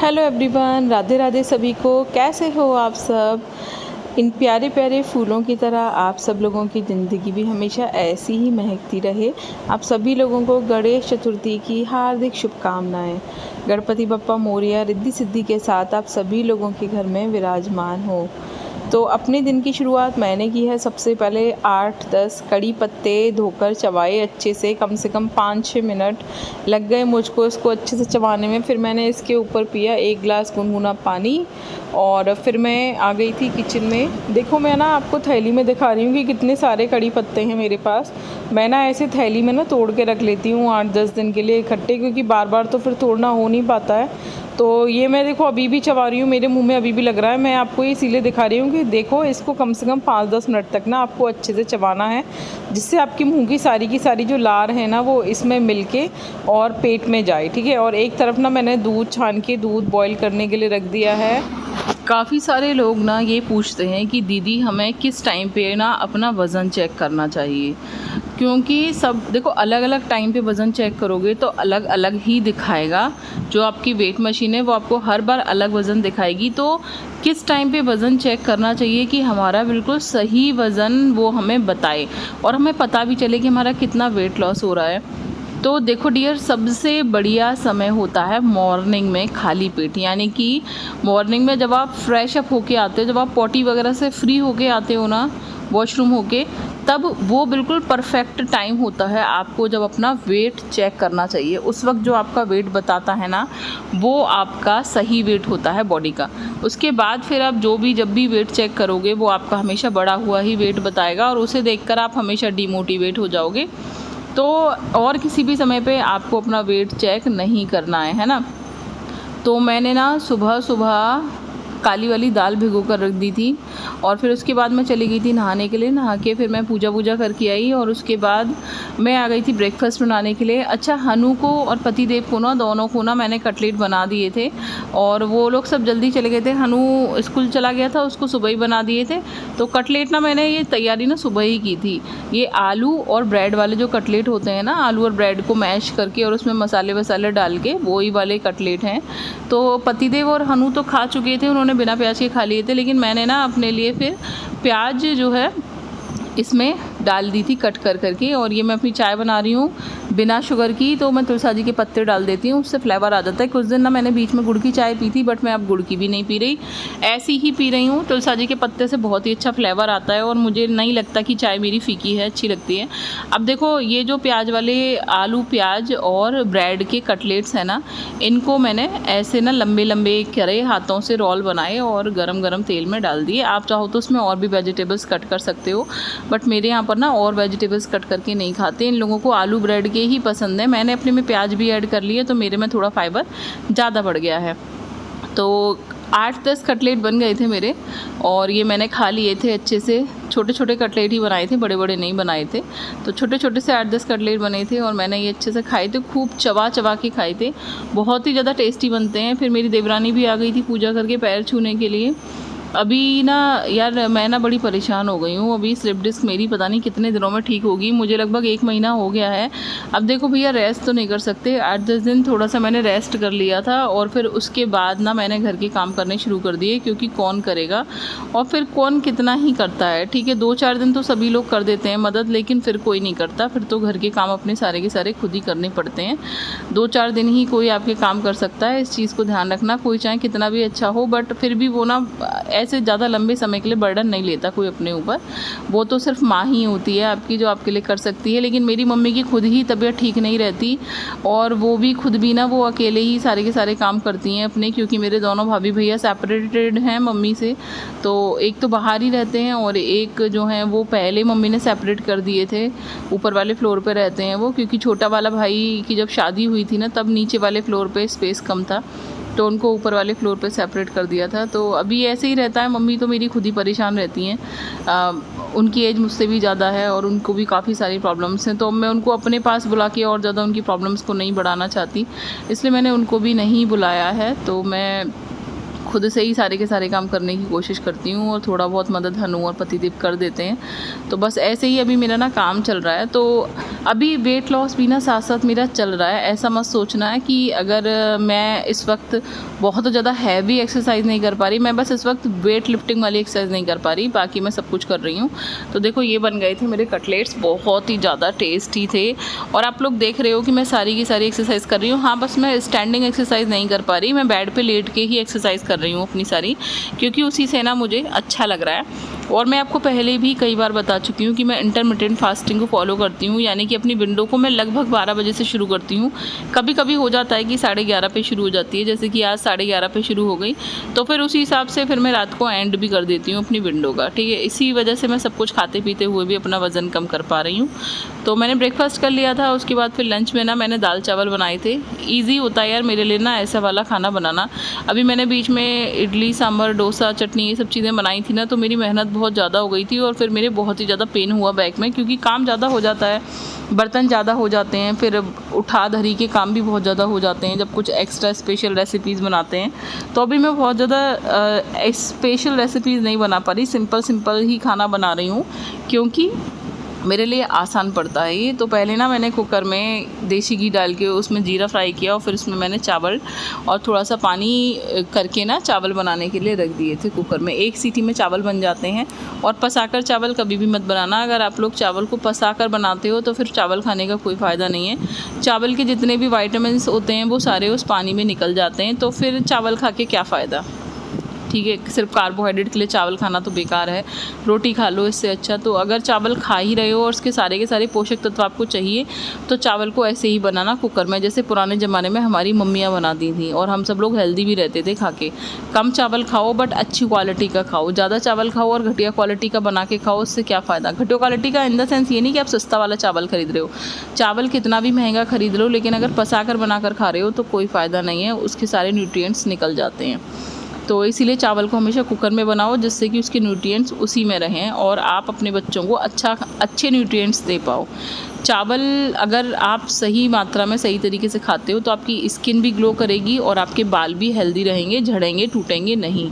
Hello everyone, Radhe Radhe सभी को। कैसे हो आप सब? इन प्यारे प्यारे फूलों की तरह आप सब लोगों की ज़िंदगी भी हमेशा ऐसी ही महकती रहे। आप सभी लोगों को गणेश चतुर्थी की हार्दिक शुभकामनाएं। गणपति बप्पा मोरया रिद्धि सिद्धि के साथ आप सभी लोगों के घर में विराजमान हो। तो अपने दिन की शुरुआत मैंने की है। सबसे पहले 8-10 कड़ी पत्ते धोकर चबाए अच्छे से कम 5-6 मिनट लग गए मुझको इसको अच्छे से चबाने में। फिर मैंने इसके ऊपर पिया 1 गिलास गुनगुना पानी और फिर मैं आ गई थी किचन में। देखो मैं ना आपको थैली में दिखा रही हूँ कि कितने सारे कड़ी पत्ते हैं मेरे पास। मैं ना ऐसे थैली में ना तोड़ के रख लेती हूँ 8-10 दिन के लिए इकट्ठे, क्योंकि बार बार तो फिर तोड़ना हो नहीं पाता है। तो ये मैं देखो अभी भी चबा रही हूँ, मेरे मुंह में अभी भी लग रहा है। मैं आपको ये इसीलिए दिखा रही हूँ कि देखो इसको कम से कम 5-10 मिनट तक ना आपको अच्छे से चबाना है, जिससे आपकी मुंह की सारी जो लार है ना वो इसमें मिलके और पेट में जाए, ठीक है। और एक तरफ ना मैंने दूध छान के दूध बॉईल करने के लिए रख दिया है। काफ़ी सारे लोग ना ये पूछते हैं कि दीदी हमें किस टाइम पे ना अपना वज़न चेक करना चाहिए, क्योंकि सब देखो अलग अलग टाइम पे वज़न चेक करोगे तो अलग अलग ही दिखाएगा। जो आपकी वेट मशीन है वो आपको हर बार अलग वज़न दिखाएगी। तो किस टाइम पे वज़न चेक करना चाहिए कि हमारा बिल्कुल सही वज़न वो हमें बताए और हमें पता भी चले कि हमारा कितना वेट लॉस हो रहा है। तो देखो डियर, सबसे बढ़िया समय होता है मॉर्निंग में खाली पेट, यानी कि मॉर्निंग में जब आप फ्रेश अप होके आते हो, जब आप पॉटी वगैरह से फ्री होके आते हो ना वॉशरूम होके, तब वो बिल्कुल परफेक्ट टाइम होता है आपको जब अपना वेट चेक करना चाहिए। उस वक्त जो आपका वेट बताता है ना वो आपका सही वेट होता है बॉडी का। उसके बाद फिर आप जब भी वेट चेक करोगे वो आपका हमेशा बढ़ा हुआ ही वेट बताएगा और उसे देखकर आप हमेशा डिमोटिवेट हो जाओगे। तो और किसी भी समय पे आपको अपना वेट चेक नहीं करना है ना। तो मैंने ना सुबह सुबह काली वाली दाल भिगो कर रख दी थी और फिर उसके बाद मैं चली गई थी नहाने के लिए। नहा के फिर मैं पूजा करके आई और उसके बाद मैं आ गई थी ब्रेकफास्ट बनाने के लिए। अच्छा, हनु को और पतिदेव को ना दोनों को ना मैंने कटलेट बना दिए थे और वो लोग सब जल्दी चले गए थे। हनु स्कूल चला गया था, उसको सुबह ही बना दिए थे। तो कटलेट ना मैंने ये तैयारी ना सुबह ही की थी। ये आलू और ब्रेड वाले जो कटलेट होते हैं ना, आलू और ब्रेड को मैश करके और उसमें मसाले वसाले डाल के वही वाले कटलेट हैं। तो पतिदेव और हनु तो खा चुके थे, उन्होंने बिना प्याज के खा लिए थे, लेकिन मैंने ना अपने लिए फिर प्याज जो है इसमें डाल दी थी कट कर करके। और ये मैं अपनी चाय बना रही हूँ बिना शुगर की, तो मैं तुलसी जी के पत्ते डाल देती हूँ, उससे फ्लेवर आ जाता है। कुछ दिन ना मैंने बीच में गुड़ की चाय पी थी, बट मैं अब गुड़ की भी नहीं पी रही, ऐसी ही पी रही हूँ। तुलसी जी के पत्ते से बहुत ही अच्छा फ्लेवर आता है और मुझे नहीं लगता कि चाय मेरी फीकी है, अच्छी लगती है। अब देखो ये जो प्याज वाले आलू प्याज और ब्रेड के कटलेट्स हैं ना, इनको मैंने ऐसे ना लंबे लंबे करे हाथों से रोल बनाए और गरम गरम तेल में डाल दिए। आप चाहो तो उसमें और भी वेजिटेबल्स कट कर सकते हो, बट मेरे यहाँ पर ना और वेजिटेबल्स कट करके नहीं खाते। इन लोगों को आलू ब्रेड के ही पसंद है। मैंने अपने में प्याज भी ऐड कर लिए तो मेरे में थोड़ा फाइबर ज़्यादा बढ़ गया है। तो 8-10 कटलेट बन गए थे मेरे और ये मैंने खा लिए थे अच्छे से। छोटे छोटे कटलेट ही बनाए थे, बड़े बड़े नहीं बनाए थे। तो छोटे छोटे से 8-10 कटलेट बने थे और मैंने ये अच्छे से खाए थे, खूब चबा के खाए थे। बहुत ही ज़्यादा टेस्टी बनते हैं। फिर मेरी देवरानी भी आ गई थी पूजा करके पैर छूने के लिए। अभी ना यार मैं ना बड़ी परेशान हो गई हूँ। अभी स्लिप डिस्क मेरी पता नहीं कितने दिनों में ठीक होगी, मुझे लगभग 1 महीना हो गया है। अब देखो भैया, रेस्ट तो नहीं कर सकते। 8-10 दिन थोड़ा सा मैंने रेस्ट कर लिया था और फिर उसके बाद ना मैंने घर के काम करने शुरू कर दिए, क्योंकि कौन करेगा और फिर कौन कितना ही करता है। ठीक है, 2-4 दिन तो सभी लोग कर देते हैं मदद, लेकिन फिर कोई नहीं करता। फिर तो घर के काम अपने सारे के सारे खुद ही करने पड़ते हैं। 2-4 दिन ही कोई आपके काम कर सकता है, इस चीज़ को ध्यान रखना। कोई चाहे कितना भी अच्छा हो, बट फिर भी वो ना ऐसे ज़्यादा लंबे समय के लिए बर्डन नहीं लेता कोई अपने ऊपर। वो तो सिर्फ माँ ही होती है आपकी जो आपके लिए कर सकती है। लेकिन मेरी मम्मी की खुद ही तबीयत ठीक नहीं रहती और वो भी खुद भी ना वो अकेले ही सारे के सारे काम करती हैं अपने, क्योंकि मेरे दोनों भाभी भैया सेपरेटेड हैं मम्मी से। तो एक तो बाहर ही रहते हैं और एक जो है वो पहले मम्मी ने सेपरेट कर दिए थे, ऊपर वाले फ्लोर पे रहते हैं वो, क्योंकि छोटा वाला भाई की जब शादी हुई थी ना तब नीचे वाले फ्लोर पे स्पेस कम था, तो उनको ऊपर वाले फ्लोर पे सेपरेट कर दिया था। तो अभी ऐसे ही रहता है। मम्मी तो मेरी खुद ही परेशान रहती हैं। उनकी एज मुझसे भी ज़्यादा है और उनको भी काफ़ी सारी प्रॉब्लम्स हैं, तो मैं उनको अपने पास बुला के और ज़्यादा उनकी प्रॉब्लम्स को नहीं बढ़ाना चाहती, इसलिए मैंने उनको भी नहीं बुलाया है। तो मैं खुद से ही सारे के सारे काम करने की कोशिश करती हूँ और थोड़ा बहुत मदद हनु और पतिदेव कर देते हैं। तो बस ऐसे ही अभी मेरा ना काम चल रहा है। तो अभी वेट लॉस भी ना साथ साथ मेरा चल रहा है। ऐसा मत सोचना है कि अगर मैं इस वक्त बहुत ज़्यादा हैवी एक्सरसाइज नहीं कर पा रही, मैं बस इस वक्त वेट लिफ्टिंग वाली एक्सरसाइज नहीं कर पा रही, बाकी मैं सब कुछ कर रही हूँ। तो देखो ये बन गए थे मेरे कटलेट्स, बहुत ही ज़्यादा टेस्टी थे। और आप लोग देख रहे हो कि मैं सारी की सारी एक्सरसाइज कर रही हूँ। हाँ, बस मैं स्टैंडिंग एक्सरसाइज नहीं कर पा रही, मैं बेड पे लेट के ही एक्सरसाइज कर रही हूँ अपनी सारी, क्योंकि उसी से ना मुझे अच्छा लग रहा है। और मैं आपको पहले भी कई बार बता चुकी हूँ कि मैं इंटरमिटेंट फास्टिंग को फॉलो करती हूँ, यानी कि अपनी विंडो को मैं लगभग 12 बजे से शुरू करती हूँ। कभी कभी हो जाता है कि 11:30 पे शुरू हो जाती है, जैसे कि आज 11:30 पे शुरू हो गई, तो फिर उसी हिसाब से फिर मैं रात को एंड भी कर देती हूँ अपनी विंडो का, ठीक है। इसी वजह से मैं सब कुछ खाते पीते हुए भी अपना वज़न कम कर पा रही हूँ। तो मैंने ब्रेकफास्ट कर लिया था, उसके बाद फिर लंच में ना मैंने दाल चावल बनाए थे। ईजी होता है यार मेरे लिए ना ऐसा वाला खाना बनाना। अभी मैंने बीच में इडली सांभर डोसा चटनी ये सब चीज़ें बनाई थी ना, तो मेरी मेहनत बहुत ज़्यादा हो गई थी और फिर मेरे बहुत ही ज़्यादा पेन हुआ बैक में, क्योंकि काम ज़्यादा हो जाता है, बर्तन ज़्यादा हो जाते हैं, फिर उठा धरी के काम भी बहुत ज़्यादा हो जाते हैं जब कुछ एक्स्ट्रा स्पेशल रेसिपीज़ बनाते हैं। तो अभी मैं बहुत ज़्यादा स्पेशल रेसिपीज़ नहीं बना पा रही, सिंपल ही खाना बना रही हूँ, क्योंकि मेरे लिए आसान पड़ता है ये। तो पहले ना मैंने कुकर में देसी घी डाल के उसमें जीरा फ्राई किया और फिर उसमें मैंने चावल और थोड़ा सा पानी करके ना चावल बनाने के लिए रख दिए थे कुकर में। 1 सीटी में चावल बन जाते हैं। और पसाकर चावल कभी भी मत बनाना, अगर आप लोग चावल को पसाकर बनाते हो तो फिर चावल खाने का कोई फ़ायदा नहीं है। चावल के जितने भी विटामिन्स होते हैं वो सारे उस पानी में निकल जाते हैं, तो फिर चावल खा के क्या फ़ायदा, ठीक है। सिर्फ कार्बोहाइड्रेट के लिए चावल खाना तो बेकार है, रोटी खा लो इससे अच्छा। तो अगर चावल खा ही रहे हो और उसके सारे के सारे पोषक तत्व आपको चाहिए, तो चावल को ऐसे ही बनाना कुकर में, जैसे पुराने ज़माने में हमारी मम्मियाँ बनाती थी, और हम सब लोग हेल्दी भी रहते थे खा के। कम चावल खाओ बट अच्छी क्वालिटी का खाओ, ज़्यादा चावल खाओ और घटिया क्वालिटी का बना के खाओ, उससे क्या फ़ायदा। घटिया क्वालिटी का इन द सेंस ये नहीं कि आप सस्ता वाला चावल खरीद रहे हो, चावल कितना भी महंगा खरीद लो, लेकिन अगर पसा कर बना कर खा रहे हो तो कोई फ़ायदा नहीं है, उसके सारे न्यूट्रिएंट्स निकल जाते हैं। तो इसीलिए चावल को हमेशा कुकर में बनाओ, जिससे कि उसके न्यूट्रिएंट्स उसी में रहें और आप अपने बच्चों को अच्छे न्यूट्रिएंट्स दे पाओ। चावल अगर आप सही मात्रा में सही तरीके से खाते हो तो आपकी स्किन भी ग्लो करेगी और आपके बाल भी हेल्दी रहेंगे, झड़ेंगे टूटेंगे नहीं।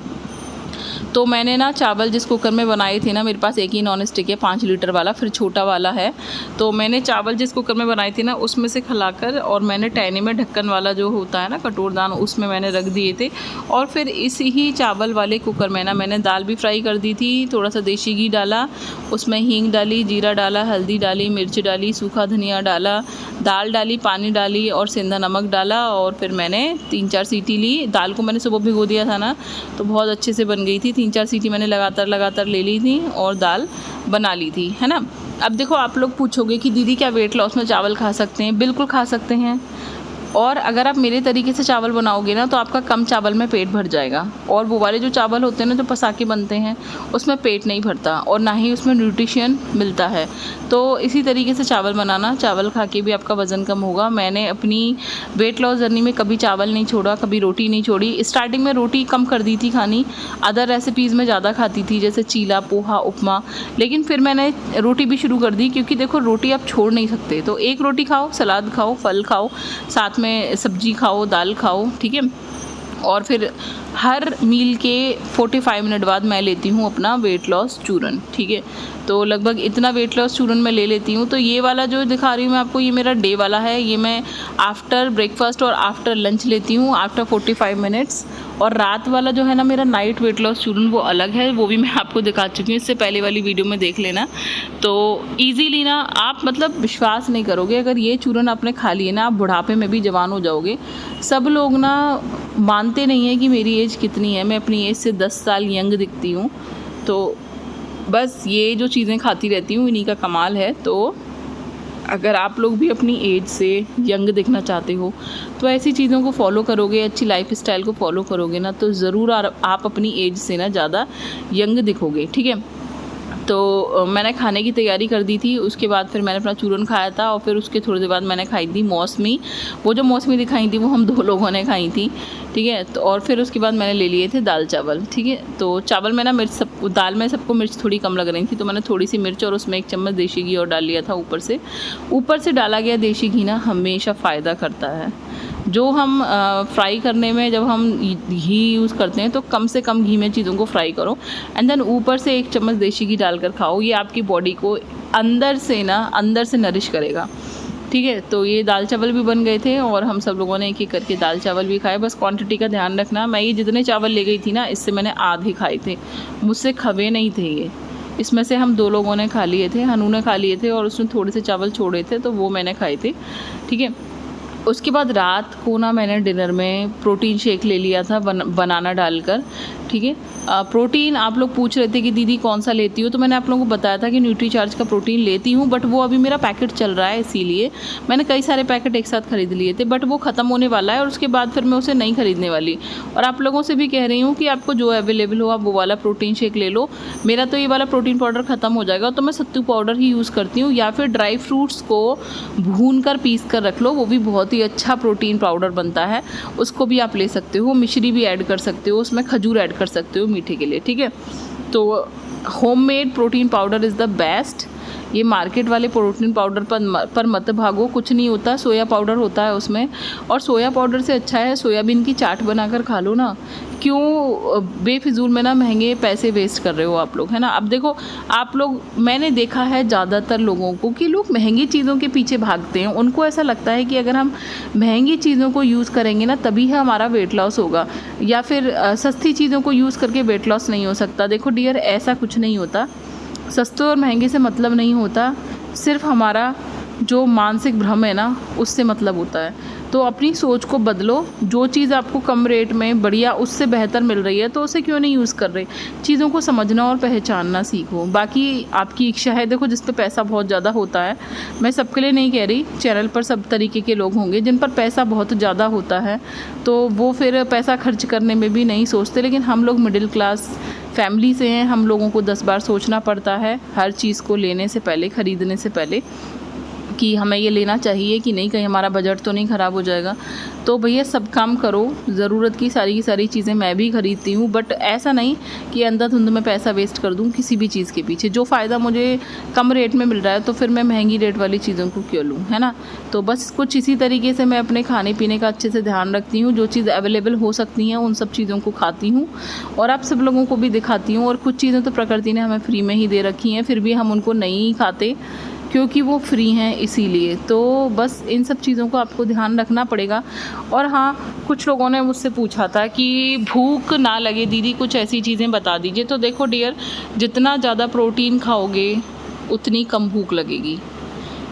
तो मैंने ना चावल जिस कुकर में बनाए थे ना, मेरे पास एक ही नॉन स्टिक है 5 लीटर वाला, फिर छोटा वाला है। तो मैंने चावल जिस कुकर में बनाई थी ना उसमें से खिलाकर और मैंने टैनी में ढक्कन वाला जो होता है ना कटोरदान, उसमें मैंने रख दिए थे। और फिर इसी ही चावल वाले कुकर में ना मैंने दाल भी फ्राई कर दी थी, थोड़ा सा देसी घी डाला, उसमें हींग डाली, जीरा डाला, हल्दी डाली, मिर्च डाली, सूखा धनिया डाला, दाल डाली, पानी डाली और सेंधा नमक डाला। और फिर मैंने 3-4 सीटी ली। दाल को मैंने सुबह भिगो दिया था ना, तो बहुत अच्छे से बन गई थी। 3-4 सीटी मैंने लगातार ले ली थी और दाल बना ली थी, है ना। अब देखो आप लोग पूछोगे कि दीदी क्या वेट लॉस में चावल खा सकते हैं? बिल्कुल खा सकते हैं। और अगर आप मेरे तरीके से चावल बनाओगे ना तो आपका कम चावल में पेट भर जाएगा। और वो वाले जो चावल होते हैं ना जो पसा के बनते हैं, उसमें पेट नहीं भरता और ना ही उसमें न्यूट्रिशन मिलता है। तो इसी तरीके से चावल बनाना, चावल खा के भी आपका वज़न कम होगा। मैंने अपनी वेट लॉस जर्नी में कभी चावल नहीं छोड़ा, कभी रोटी नहीं छोड़ी। स्टार्टिंग में रोटी कम कर दी थी खानी, अदर रेसिपीज़ में ज़्यादा खाती थी, जैसे चीला, पोहा, उपमा। लेकिन फिर मैंने रोटी भी शुरू कर दी, क्योंकि देखो रोटी आप छोड़ नहीं सकते। तो एक रोटी खाओ, सलाद खाओ, फल खाओ, साथ में सब्जी खाओ, दाल खाओ, ठीक है। और फिर हर मील के 45 मिनट बाद मैं लेती हूँ अपना वेट लॉस चूरन, ठीक है। तो लगभग इतना वेट लॉस चूरन मैं ले लेती हूँ। तो ये वाला जो दिखा रही हूँ मैं आपको, ये मेरा डे वाला है। ये मैं आफ्टर ब्रेकफास्ट और आफ्टर लंच लेती हूँ, आफ्टर 45 मिनट्स। और रात वाला जो है ना मेरा नाइट वेट लॉस चूरन, वो अलग है, वो भी मैं आपको दिखा चुकी हूँ, इससे पहले वाली वीडियो में देख लेना। तो ईजीली ना आप मतलब विश्वास नहीं करोगे, अगर ये चूरन आपने खा लिए ना, आप बुढ़ापे में भी जवान हो जाओगे। सब लोग ना मानते नहीं हैं कि मेरी एज कितनी है, मैं अपनी एज से 10 साल यंग दिखती हूँ। तो बस ये जो चीज़ें खाती रहती हूँ इन्हीं का कमाल है। तो अगर आप लोग भी अपनी एज से यंग दिखना चाहते हो तो ऐसी चीज़ों को फॉलो करोगे, अच्छी लाइफ स्टाइल को फॉलो करोगे ना, तो ज़रूर आप अपनी एज से ना ज़्यादा यंग दिखोगे, ठीक है। तो मैंने खाने की तैयारी कर दी थी, उसके बाद फिर मैंने अपना चूरन खाया था और फिर उसके थोड़ी देर बाद मैंने खाई थी मौसमी। वो जो मौसमी दिखाई थी वो हम 2 लोगों ने खाई थी, ठीक है। तो और फिर उसके बाद मैंने ले लिए थे दाल चावल, ठीक है। तो चावल में ना मिर्च सब दाल में सबको मिर्च थोड़ी कम लग रही थी, तो मैंने थोड़ी सी मिर्च और उसमें 1 चम्मच देसी घी और डाल लिया था ऊपर से। ऊपर से डाला गया देसी घी ना हमेशा फ़ायदा करता है। जो हम फ्राई करने में जब हम घी यूज़ करते हैं तो कम से कम घी में चीज़ों को फ्राई करो एंड देन ऊपर से 1 चम्मच देसी घी डालकर खाओ। ये आपकी बॉडी को अंदर से नरिश करेगा, ठीक है। तो ये दाल चावल भी बन गए थे और हम सब लोगों ने एक एक करके दाल चावल भी खाए। बस क्वांटिटी का ध्यान रखना, मैं ये जितने चावल ले गई थी ना इससे मैंने आधे खाए थे, मुझसे खबे नहीं थे ये। इसमें से हम 2 लोगों ने खा लिए थे, हनू ने खा लिए थे और उसने थोड़े से चावल छोड़े थे तो वो मैंने खाए थे, ठीक है। उसके बाद रात को ना मैंने डिनर में प्रोटीन शेक ले लिया था बनाना डालकर, ठीक है। प्रोटीन आप लोग पूछ रहे थे कि दीदी कौन सा लेती हो, तो मैंने आप लोगों को बताया था कि न्यूट्रीचार्ज का प्रोटीन लेती हूँ, बट वो अभी मेरा पैकेट चल रहा है इसीलिए मैंने कई सारे पैकेट एक साथ ख़रीद लिए थे, बट वो ख़त्म होने वाला है और उसके बाद फिर मैं उसे नहीं ख़रीदने वाली। और आप लोगों से भी कह रही हूँ कि आपको जो अवेलेबल हो आप वो वाला प्रोटीन शेक ले लो। मेरा तो ये वाला प्रोटीन पाउडर ख़त्म हो जाएगा तो मैं सत्तू पाउडर ही यूज़ करती हूँ, या फिर ड्राई फ्रूट्स को भून कर पीस कर रख लो, वो भी बहुत ही अच्छा प्रोटीन पाउडर बनता है, उसको भी आप ले सकते हो। मिश्री भी ऐड कर सकते हो, उसमें खजूर ऐड कर सकते हो मीठे के लिए, ठीक है। तो homemade protein powder is the best. ये मार्केट वाले प्रोटीन पाउडर पर मत भागो, कुछ नहीं होता, सोया पाउडर होता है उसमें। और सोया पाउडर से अच्छा है सोयाबीन की चाट बनाकर खा लो ना, क्यों बेफिजूल में ना महंगे पैसे वेस्ट कर रहे हो आप लोग, है ना। अब देखो आप लोग, मैंने देखा है ज़्यादातर लोगों को कि लोग महंगी चीज़ों के पीछे भागते हैं। उनको ऐसा लगता है कि अगर हम महंगी चीज़ों को यूज़ करेंगे ना तभी हमारा वेट लॉस होगा, या फिर सस्ती चीज़ों को यूज़ करके वेट लॉस नहीं हो सकता। देखो डियर, ऐसा कुछ नहीं होता। सस्ते और महंगे से मतलब नहीं होता, सिर्फ हमारा जो मानसिक भ्रम है ना उससे मतलब होता है। तो अपनी सोच को बदलो, जो चीज़ आपको कम रेट में बढ़िया उससे बेहतर मिल रही है तो उसे क्यों नहीं यूज़ कर रहे। चीज़ों को समझना और पहचानना सीखो। बाकी आपकी इच्छा है, देखो जिस पे पैसा बहुत ज़्यादा होता है, मैं सबके लिए नहीं कह रही, चैनल पर सब तरीके के लोग होंगे जिन पर पैसा बहुत ज़्यादा होता है तो वो फिर पैसा खर्च करने में भी नहीं सोचते, लेकिन हम लोग मिडिल क्लास फैमिली से हैं, हम लोगों को 10 बार सोचना पड़ता है हर चीज़ को लेने से पहले, ख़रीदने से पहले, कि हमें ये लेना चाहिए कि नहीं, कहीं हमारा बजट तो नहीं ख़राब हो जाएगा। तो भैया सब काम करो, ज़रूरत की सारी चीज़ें मैं भी ख़रीदती हूँ, बट ऐसा नहीं कि अंधाधुंध में पैसा वेस्ट कर दूँ किसी भी चीज़ के पीछे। जो फ़ायदा मुझे कम रेट में मिल रहा है तो फिर मैं महंगी रेट वाली चीज़ों को क्यों लूँ, है ना। तो बस कुछ इसी तरीके से मैं अपने खाने पीने का अच्छे से ध्यान रखती हूँ। जो चीज़ अवेलेबल हो सकती हैं उन सब चीज़ों को खाती हूँ और आप सब लोगों को भी दिखाती हूँ। और कुछ चीज़ें तो प्रकृति ने हमें फ्री में ही दे रखी हैं, फिर भी हम उनको नहीं खाते क्योंकि वो फ्री हैं इसीलिए। तो बस इन सब चीज़ों को आपको ध्यान रखना पड़ेगा। और हाँ, कुछ लोगों ने मुझसे पूछा था कि भूख ना लगे दीदी कुछ ऐसी चीज़ें बता दीजिए। तो देखो डियर, जितना ज़्यादा प्रोटीन खाओगे उतनी कम भूख लगेगी,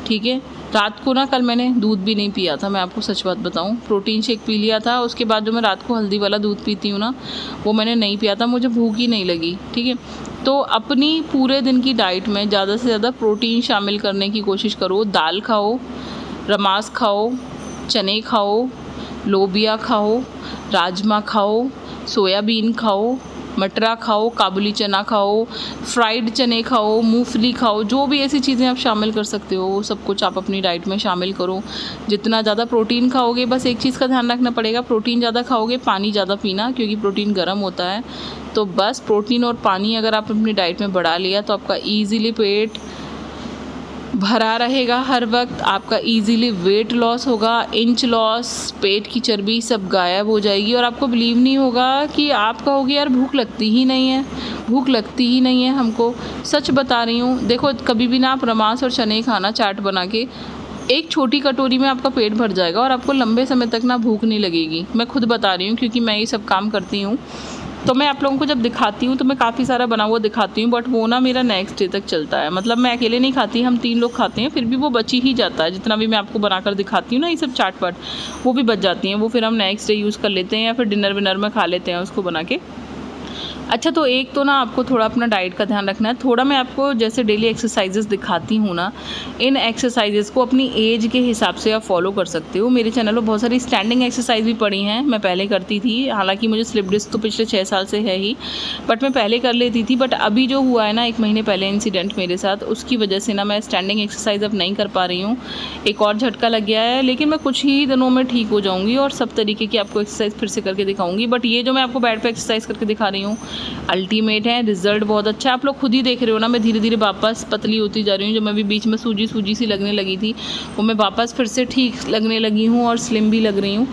ठीक है। रात को ना कल मैंने दूध भी नहीं पिया था, मैं आपको सच बात बताऊं, प्रोटीन शेक पी लिया था, उसके बाद जो मैं रात को हल्दी वाला दूध पीती हूँ ना वो मैंने नहीं पिया था, मुझे भूख ही नहीं लगी, ठीक है। तो अपनी पूरे दिन की डाइट में ज़्यादा से ज़्यादा प्रोटीन शामिल करने की कोशिश करो। दाल खाओ, रमास खाओ, चने खाओ, लोबिया खाओ, राजमा खाओ, सोयाबीन खाओ, मटरा खाओ, काबुली चना खाओ, फ्राइड चने खाओ, मूंगफली खाओ, जो भी ऐसी चीज़ें आप शामिल कर सकते हो वो सब कुछ आप अपनी डाइट में शामिल करो। जितना ज़्यादा प्रोटीन खाओगे, बस एक चीज़ का ध्यान रखना पड़ेगा, प्रोटीन ज़्यादा खाओगे पानी ज़्यादा पीना, क्योंकि प्रोटीन गर्म होता है। तो बस प्रोटीन और पानी अगर आप अपनी डाइट में बढ़ा लिया तो आपका ईज़िली पेट भरा रहेगा हर वक्त, आपका इजीली वेट लॉस होगा, इंच लॉस, पेट की चर्बी सब गायब हो जाएगी और आपको बिलीव नहीं होगा कि आप कहोगे यार भूख लगती ही नहीं है, भूख लगती ही नहीं है हमको। सच बता रही हूँ, देखो कभी भी ना आप रमास और चने खाना चाट बना के, एक छोटी कटोरी में आपका पेट भर जाएगा और आपको लंबे समय तक ना भूख नहीं लगेगी। मैं खुद बता रही हूँ क्योंकि मैं ये सब काम करती हूँ। तो मैं आप लोगों को जब दिखाती हूँ तो मैं काफ़ी सारा बना हुआ दिखाती हूँ, बट वो ना मेरा नेक्स्ट डे तक चलता है। मतलब मैं अकेले नहीं खाती, हम 3 लोग खाते हैं, फिर भी वो बची ही जाता है। जितना भी मैं आपको बनाकर दिखाती हूँ ना ये सब चाट पाट, वो भी बच जाती हैं, वो फिर हम नेक्स्ट डे यूज़ कर लेते हैं या फिर डिनर विनर में खा लेते हैं उसको बना के। अच्छा, तो एक तो ना आपको थोड़ा अपना डाइट का ध्यान रखना है। थोड़ा मैं आपको जैसे डेली एक्सरसाइज़ेज़ दिखाती हूँ ना, इन एक्सरसाइज़ेज़ को अपनी एज के हिसाब से आप फ़ॉलो कर सकते हो। मेरे चैनल पे बहुत सारी स्टैंडिंग एक्सरसाइज़ भी पड़ी हैं, मैं पहले करती थी। हालाँकि मुझे स्लिप डिस्क तो पिछले 6 साल से है ही, बट मैं पहले कर लेती थी। बट अभी जो हुआ है ना 1 महीने पहले इंसिडेंट मेरे साथ, उसकी वजह से ना मैं स्टैंडिंग एक्सरसाइज़ अब नहीं कर पा रही हूँ। एक और झटका लग गया है, लेकिन मैं कुछ ही दिनों में ठीक हो जाऊँगी और सब तरीके की आपको एक्सरसाइज़ फिर से करके दिखाऊँगी। बट ये जो मैं आपको बेड पे एक्सरसाइज़ करके दिखा रही हूँ, अल्टीमेट है, रिज़ल्ट बहुत अच्छा है। आप लोग खुद ही देख रहे हो ना, मैं धीरे-धीरे वापस पतली होती जा रही हूँ। जो मैं अभी बीच में सूजी-सूजी सी लगने लगी थी, वो मैं वापस फिर से ठीक लगने लगी हूँ और स्लिम भी लग रही हूँ।